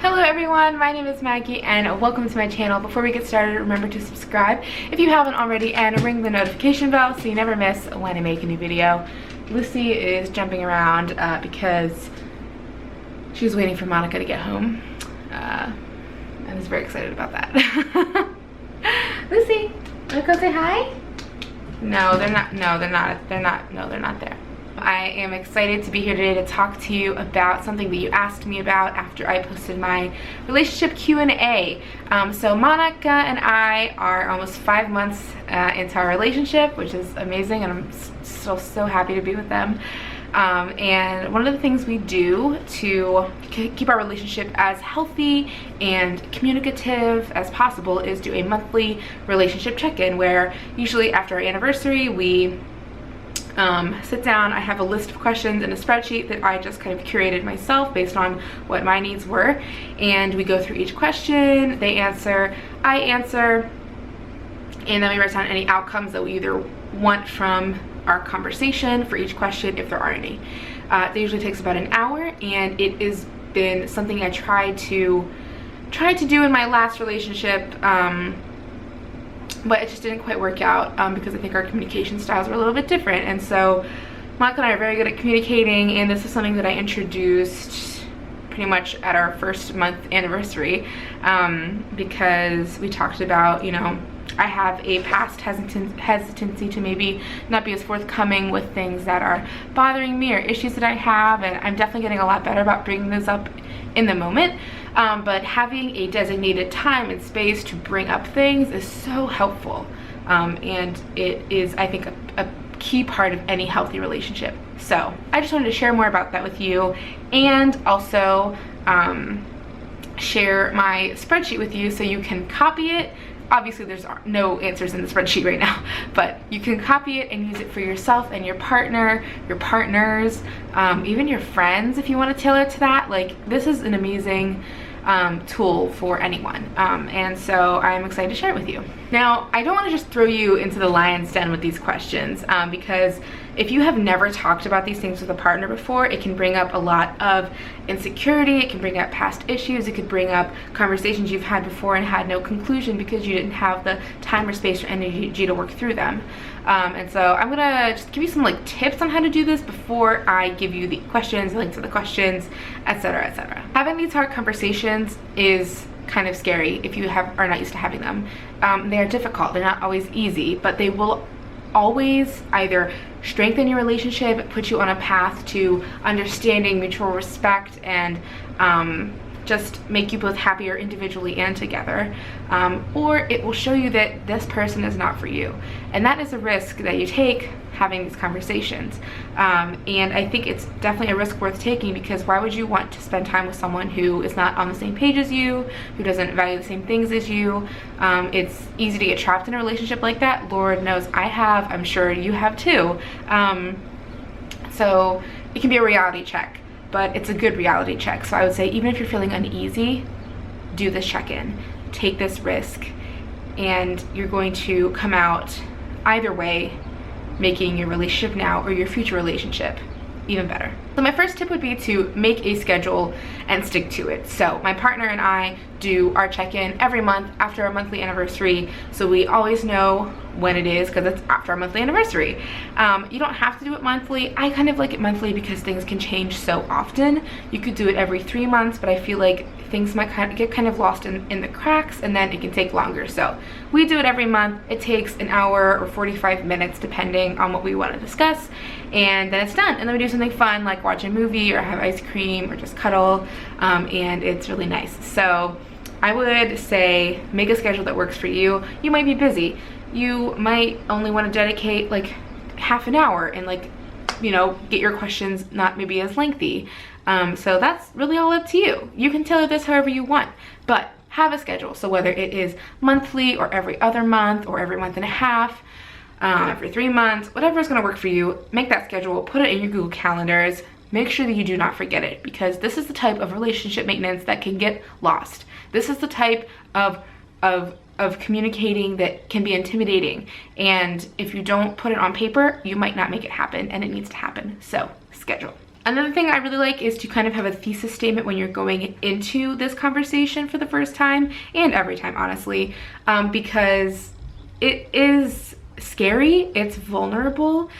Hello everyone, my name is Maggie and welcome to my channel. Before we get started, remember to subscribe if you haven't already and ring the notification bell so you never miss when I make a new video. Lucy is jumping around because she's waiting for Monica to get home. I was very excited about that. Lucy, wanna go say hi? No, they're not. No, they're not. They're not. No, they're not there. I am excited to be here today to talk to you about something that you asked me about after I posted my relationship Q&A. So Monica and I are almost 5 months into our relationship, which is amazing, and I'm still so happy to be with them. And one of the things we do to keep our relationship as healthy and communicative as possible is do a monthly relationship check-in, where usually after our anniversary we sit down. I have a list of questions in a spreadsheet that I just kind of curated myself based on what my needs were, and we go through each question. They answer, I answer, and then we write down any outcomes that we either want from our conversation for each question, if there are any. It usually takes about an hour, and it has been something I tried to do in my last relationship, but it just didn't quite work out because I think our communication styles were a little bit different. And so Monica and I are very good at communicating, and this is something that I introduced pretty much at our first month anniversary, because we talked about, you know, I have a past hesitancy to maybe not be as forthcoming with things that are bothering me or issues that I have, and I'm definitely getting a lot better about bringing those up in the moment. But having a designated time and space to bring up things is so helpful, and it is, I think, a key part of any healthy relationship. So I just wanted to share more about that with you, and also share my spreadsheet with you so you can copy it. Obviously there's no answers in the spreadsheet right now, but you can copy it and use it for yourself and your partner, your partners, even your friends if you want to tailor it to that. Like, this is an amazing tool for anyone, and so I'm excited to share it with you. Now, I don't want to just throw you into the lion's den with these questions, because if you have never talked about these things with a partner before, it can bring up a lot of insecurity, it can bring up past issues, it could bring up conversations you've had before and had no conclusion because you didn't have the time or space or energy to work through them. And so I'm gonna just give you some like tips on how to do this before I give you the questions, links to the questions, etc., etc. Having these hard conversations is kind of scary if you are not used to having them. They are difficult, they're not always easy, but they will always either strengthen your relationship, put you on a path to understanding, mutual respect, and just make you both happier individually and together, or it will show you that this person is not for you, and that is a risk that you take having these conversations. And I think it's definitely a risk worth taking, because why would you want to spend time with someone who is not on the same page as you, who doesn't value the same things as you? It's easy to get trapped in a relationship like that. Lord knows I have, I'm sure you have too. So it can be a reality check, but it's a good reality check. So I would say, even if you're feeling uneasy, do this check-in, take this risk, and you're going to come out either way making your relationship now or your future relationship even better. So my first tip would be to make a schedule and stick to it. So my partner and I do our check-in every month after our monthly anniversary, so we always know when it is, because it's after our monthly anniversary. You don't have to do it monthly. I kind of like it monthly because things can change so often. You could do it every 3 months, but I feel like things might get kind of lost in the cracks, and then it can take longer. So we do it every month. It takes an hour or 45 minutes depending on what we want to discuss, and then it's done. And then we do something fun like watch a movie or have ice cream or just cuddle, and it's really nice. So I would say make a schedule that works for you. You might be busy. You might only want to dedicate like half an hour and, like, you know, get your questions not maybe as lengthy. So that's really all up to you. You can tailor this however you want, but have a schedule. So whether it is monthly or every other month or every month and a half, every 3 months, whatever is going to work for you, make that schedule, put it in your Google calendars. Make sure that you do not forget it, because this is the type of relationship maintenance that can get lost. This is the type of communicating that can be intimidating, and if you don't put it on paper, you might not make it happen, and it needs to happen. So schedule. Another thing I really like is to kind of have a thesis statement when you're going into this conversation for the first time, and every time, honestly, because it is scary, it's vulnerable,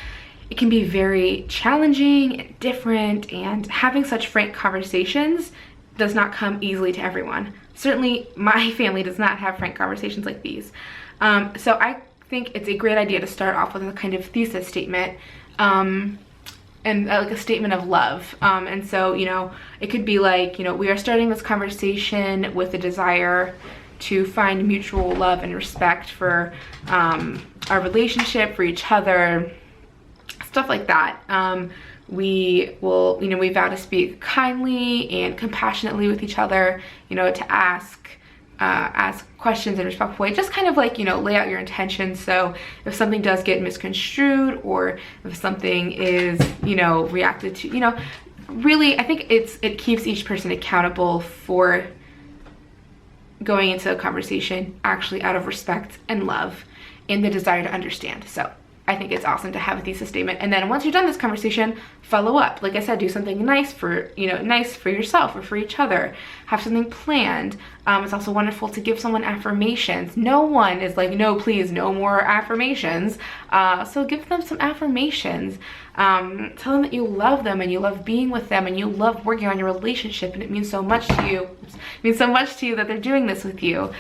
it can be very challenging and different, and having such frank conversations does not come easily to everyone. Certainly, my family does not have frank conversations like these. So I think it's a great idea to start off with a kind of thesis statement, and like a statement of love. And so, you know, it could be like, you know, we are starting this conversation with a desire to find mutual love and respect for our relationship, for each other, stuff like that. We will, you know, we vow to speak kindly and compassionately with each other, you know, to ask questions in a respectful way, just kind of like, you know, lay out your intentions. So if something does get misconstrued, or if something is, you know, reacted to, you know, really, I think it keeps each person accountable for going into a conversation actually out of respect and love and the desire to understand. So I think it's awesome to have a thesis statement. And then once you're done this conversation, follow up. Like I said, do something nice for, you know, nice for yourself or for each other. Have something planned. It's also wonderful to give someone affirmations. No one is like, no, please, no more affirmations. So give them some affirmations. Tell them that you love them and you love being with them and you love working on your relationship, and it means so much to you. It means so much to you that they're doing this with you.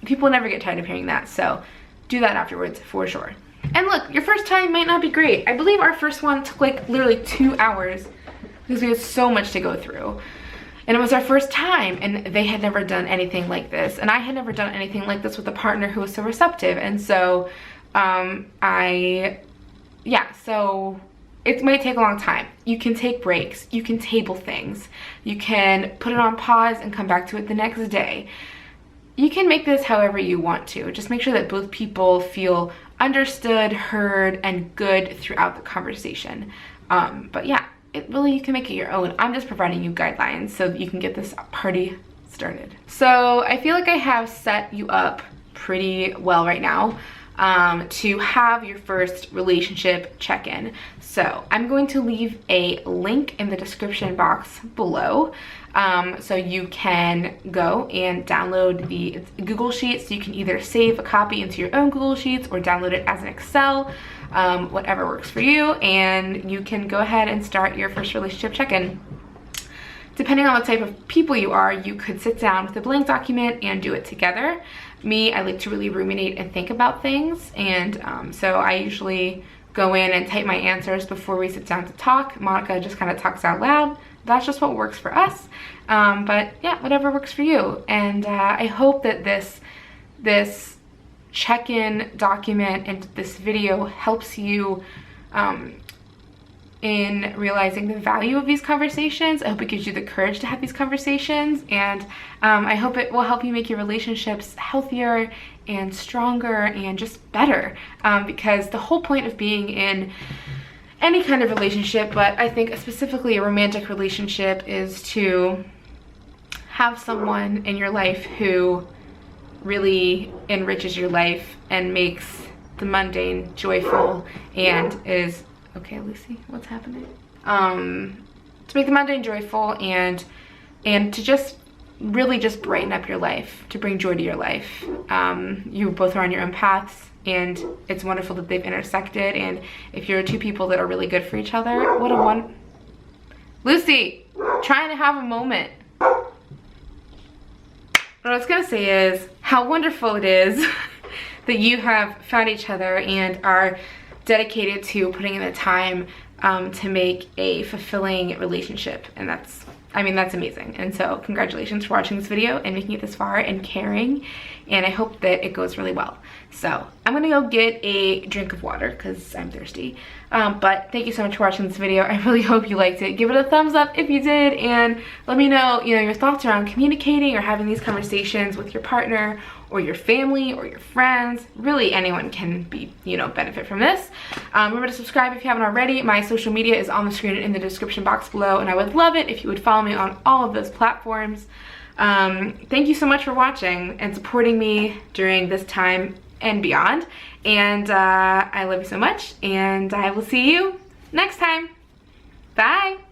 People never get tired of hearing that. So do that afterwards for sure. And look, your first time might not be great. I believe our first one took like literally 2 hours because we had so much to go through. And it was our first time, and they had never done anything like this. And I had never done anything like this with a partner who was so receptive. And so, so it might take a long time. You can take breaks. You can table things. You can put it on pause and come back to it the next day. You can make this however you want to. Just make sure that both people feel understood, heard, and good throughout the conversation. But yeah, you can make it your own. I'm just providing you guidelines so that you can get this party started. So I feel like I have set you up pretty well right now to have your first relationship check-in. So I'm going to leave a link in the description box below. So you can go and download the Google Sheets. So you can either save a copy into your own Google Sheets or download it as an Excel, whatever works for you, and you can go ahead and start your first relationship check-in. Depending on what type of people you are, you could sit down with a blank document and do it together. Me, I like to really ruminate and think about things, and so I usually go in and type my answers before we sit down to talk. Monica just kind of talks out loud. That's just what works for us. But yeah, whatever works for you. And I hope that this check-in document and this video helps you in realizing the value of these conversations. I hope it gives you the courage to have these conversations, and I hope it will help you make your relationships healthier and stronger and just better, because the whole point of being in any kind of relationship, but I think specifically a romantic relationship, is to have someone in your life who really enriches your life and makes the mundane joyful, and is okay, Lucy, what's happening? To make the mundane joyful, and to just really just brighten up your life, to bring joy to your life. You both are on your own paths, and it's wonderful that they've intersected. And if you're two people that are really good for each other, what a Lucy, trying to have a moment. What I was gonna say is how wonderful it is that you have found each other and are dedicated to putting in the time to make a fulfilling relationship. And that's amazing. And so congratulations for watching this video and making it this far and caring, and I hope that it goes really well. So I'm gonna go get a drink of water because I'm thirsty. But thank you so much for watching this video. I really hope you liked it. Give it a thumbs up if you did, and let me know, your thoughts around communicating or having these conversations with your partner or your family or your friends. Really, anyone can be, benefit from this. Remember to subscribe if you haven't already. My social media is on the screen and in the description box below, and I would love it if you would follow me on all of those platforms. Thank you so much for watching and supporting me during this time and beyond. And I love you so much, and I will see you next time. Bye.